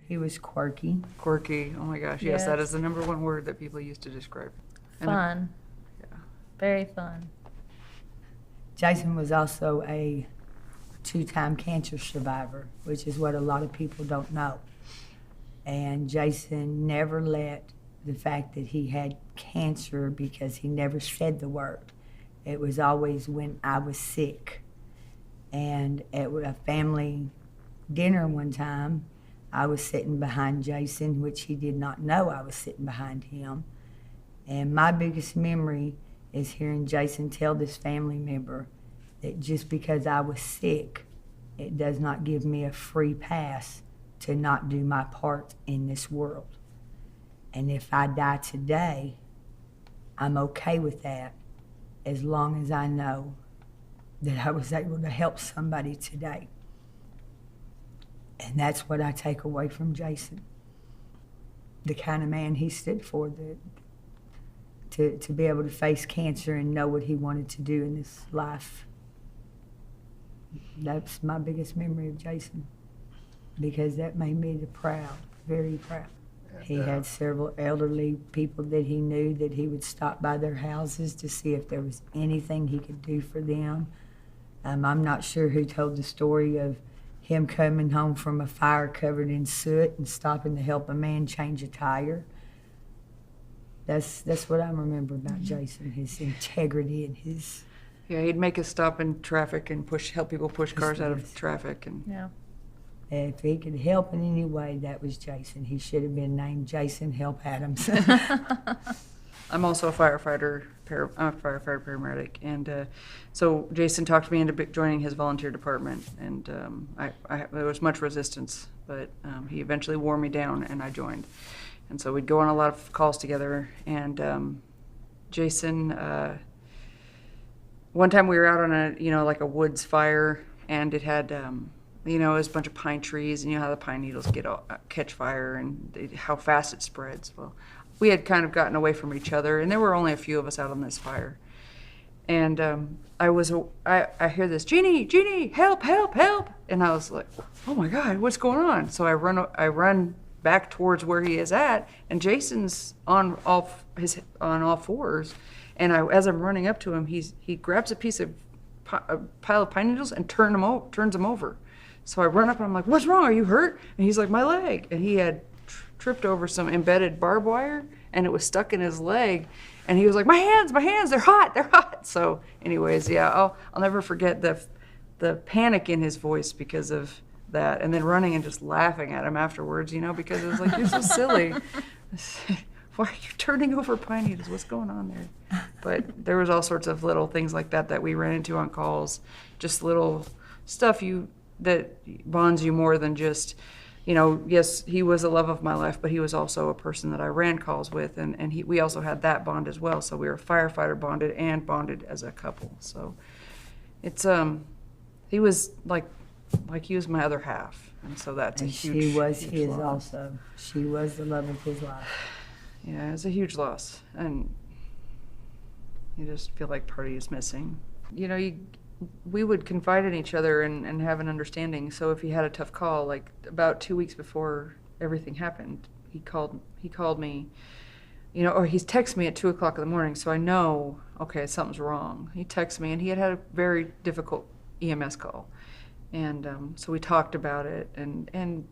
He was quirky. Quirky. Oh my gosh, yes, that is the number one word that people use to describe. Fun. Yeah. Very fun. Jason was also a 2-time cancer survivor, which is what a lot of people don't know. And Jason never let the fact that he had cancer, because he never said the word. It was always when I was sick. And at a family dinner one time, I was sitting behind Jason, which he did not know I was sitting behind him. And my biggest memory is hearing Jason tell this family member that just because I was sick, it does not give me a free pass to not do my part in this world. And if I die today, I'm okay with that, as long as I know that I was able to help somebody today. And that's what I take away from Jason. The kind of man he stood for, to be able to face cancer and know what he wanted to do in his life. That's my biggest memory of Jason, because that made me proud, very proud. He had several elderly people that he knew that he would stop by their houses to see if there was anything he could do for them. I'm not sure who told the story of him coming home from a fire covered in soot and stopping to help a man change a tire. That's what I remember about Jason, his integrity and his... Yeah, he'd make us stop in traffic and help people push cars out of traffic. And Yeah. If he could help in any way, that was Jason. He should have been named Jason Help Adams. I'm also a firefighter paramedic, and so Jason talked me into joining his volunteer department, and there was much resistance, but he eventually wore me down, and I joined. And so we'd go on a lot of calls together, and Jason, one time we were out on a woods fire, and it had it was a bunch of pine trees, and you know how the pine needles catch fire and how fast it spreads. Well, we had kind of gotten away from each other, and there were only a few of us out on this fire. And I hear this, Jeannie, help, help, help. And I was like, oh my God, what's going on? So I run back towards where he is at, and Jason's on all fours. And as I'm running up to him, he grabs a pile of pine needles and turns them over. So I run up and I'm like, what's wrong? Are you hurt? And he's like, my leg. And he had tripped over some embedded barbed wire, and it was stuck in his leg. And he was like, my hands, they're hot. So anyways, yeah, I'll never forget the panic in his voice because of that. And then running and just laughing at him afterwards, because it was like, you're so silly. Why are you turning over pine needles? What's going on there? But there was all sorts of little things like that we ran into on calls, just little stuff that bonds you more than just, yes, he was the love of my life, but he was also a person that I ran calls with, and we also had that bond as well. So we were firefighter bonded and bonded as a couple. So it's he was like he was my other half, and so that's and a huge. She was huge his loss. also. She was the love of his life. Yeah, it's a huge loss, and you just feel like part of you is missing. We would confide in each other and have an understanding. So if he had a tough call, like about 2 weeks before everything happened, he called me, or he's texted me at 2:00 in the morning, so I know, okay, something's wrong. He texted me, and he had a very difficult EMS call, and so we talked about it, and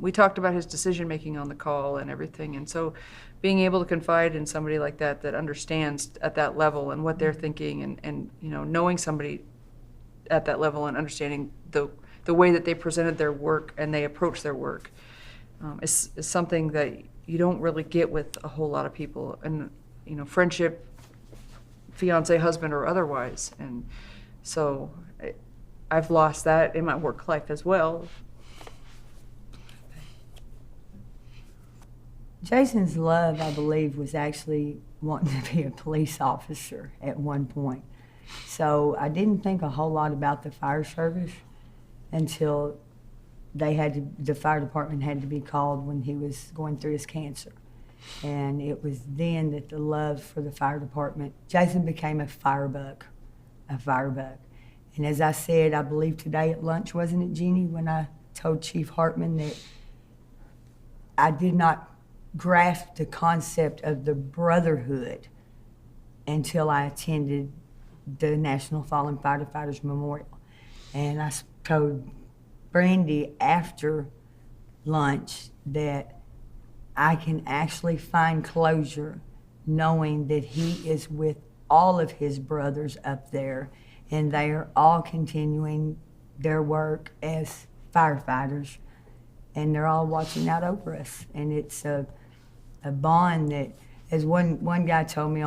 we talked about his decision making on the call and everything. And so being able to confide in somebody like that understands at that level and what they're thinking, and knowing somebody at that level and understanding the way that they presented their work and they approach their work is something that you don't really get with a whole lot of people. And friendship, fiance, husband, or otherwise. And so I've lost that in my work life as well. Jason's love, I believe, was actually wanting to be a police officer at one point. So I didn't think a whole lot about the fire service until the fire department had to be called when he was going through his cancer. And it was then that the love for the fire department, Jason became a firebug. And as I said, I believe today at lunch, wasn't it, Jeannie, when I told Chief Hartman that I did not grasp the concept of the brotherhood until I attended the National Fallen Firefighters Memorial. And I told Brandy after lunch that I can actually find closure knowing that he is with all of his brothers up there, and they are all continuing their work as firefighters, and they're all watching out over us. And it's a bond that, as one guy told me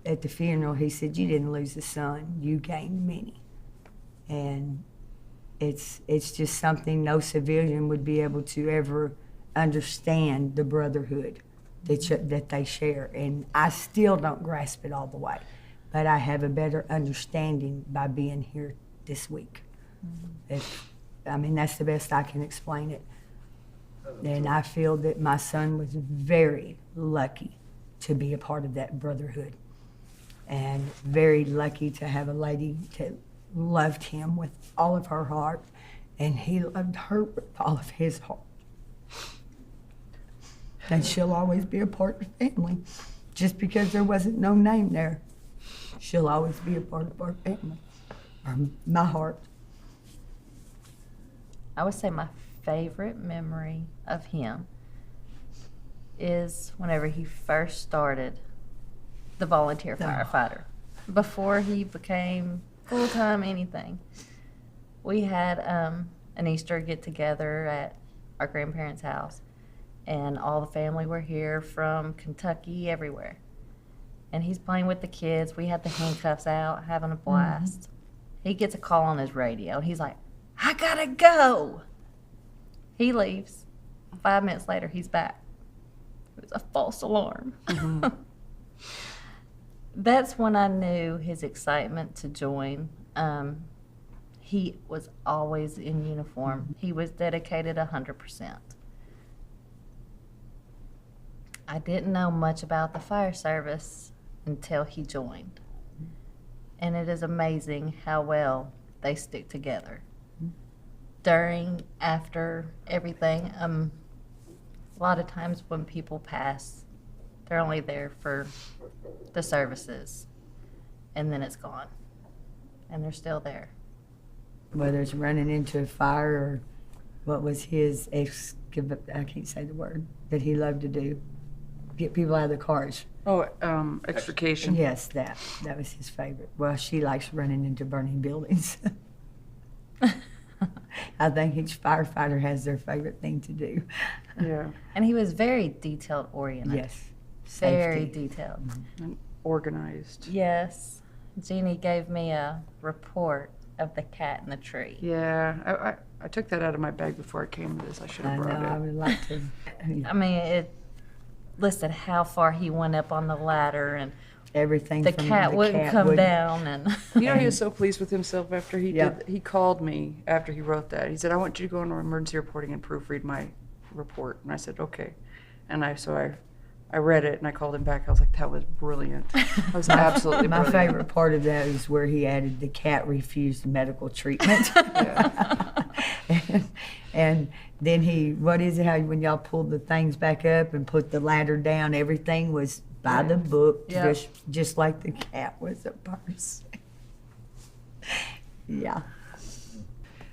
at the funeral, he said, "You didn't lose a son, you gained many." And it's just something no civilian would be able to ever understand, the brotherhood that they share. And I still don't grasp it all the way, but I have a better understanding by being here this week. That's the best I can explain it. And I feel that my son was very lucky to be a part of that brotherhood, and very lucky to have a lady that loved him with all of her heart, and he loved her with all of his heart. And she'll always be a part of the family. Just because there wasn't no name there, she'll always be a part of our family, or my heart. I would say my favorite memory of him is whenever he first started the volunteer firefighter. Before he became full-time anything. We had an Easter get-together at our grandparents' house, and all the family were here from Kentucky, everywhere. And he's playing with the kids. We had the handcuffs out, having a blast. He gets a call on his radio. He's like, "I gotta go." He leaves. 5 minutes later, he's back. It was a false alarm. That's when I knew his excitement to join. He was always in uniform. He was dedicated 100%. I didn't know much about the fire service until he joined. And it is amazing how well they stick together. During, after, everything. A lot of times when people pass, they're only there for the services, and then it's gone. And they're still there. Whether it's running into a fire, or what was his I can't say the word, that he loved to do, get people out of the cars. Oh, extrication. Yes, that was his favorite. Well, she likes running into burning buildings. I think each firefighter has their favorite thing to do. Yeah. And he was very detailed oriented. Yes. Very Safety. detailed. And organized. Yes. Jeannie gave me a report of the cat in the tree. Yeah. I took that out of my bag before I came to this. I should I have know, brought I it. would like to. I mean, it listed how far he went up on the ladder, and Everything the from cat wouldn't come wouldn't- down. And You know, he was so pleased with himself after he Yeah. did. He called me after he wrote that. He said, "I want you to go into emergency reporting and proofread my report." And I said, "Okay." And I read it and I called him back. I was like, "That was brilliant. That was absolutely My brilliant." favorite part of that is where he added the cat refused medical treatment. and then what is it, how when y'all pulled the things back up and put the ladder down, everything was by the book, Yeah. just like the cat was a person. Yeah.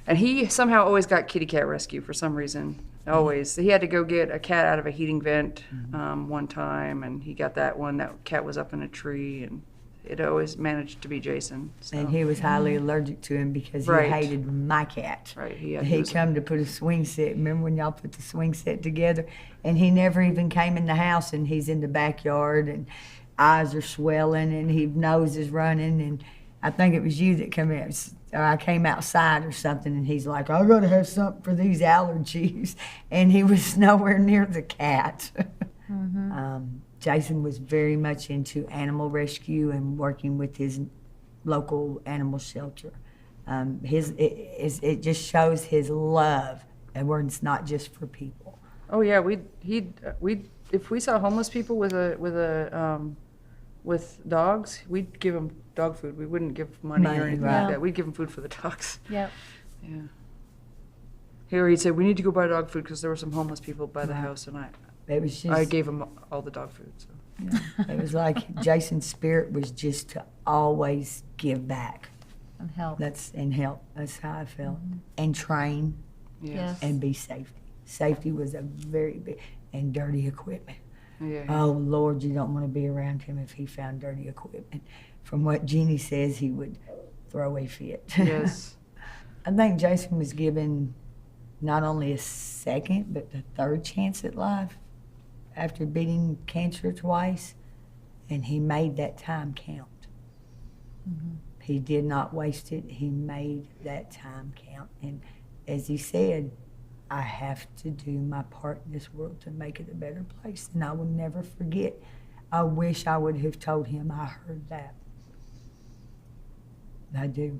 And he somehow always got kitty cat rescue for some reason. Always. He had to go get a cat out of a heating vent one time, and he got that one. That cat was up in a tree, and it always managed to be Jason. So. And he was highly allergic to him because he Right. hated my cat. Right. He come to put a swing set. Remember when y'all put the swing set together? And he never even came in the house, and he's in the backyard, and eyes are swelling, and his nose is running. And I think it was you that come in, or I came outside or something, and he's like, "I gotta have something for these allergies." And he was nowhere near the cat. Jason was very much into animal rescue and working with his local animal shelter. It just shows his love, and where it's not just for people. Oh yeah, if we saw homeless people with dogs, we'd give them dog food. We wouldn't give money or Money, anything right. like that. We'd give them food for the dogs. yep. Yeah. He'd say, we need to go buy dog food because there were some homeless people by the Right. house, and It was just, I gave him all the dog food, so. it was like Jason's spirit was just to always give back. And help. And help. That's how I felt. Mm-hmm. And train Yes. and be safety. Safety was a very big, and dirty equipment. Yeah. Oh Lord, you don't want to be around him if he found dirty equipment. From what Jeannie says, he would throw a fit. Yes. I think Jason was given not only a second, but the third chance at life after beating cancer twice, and he made that time count. Mhm. He did not waste it. He made that time count. And as he said, I have to do my part in this world to make it a better place. And I will never forget. I wish I would have told him I heard that. I do.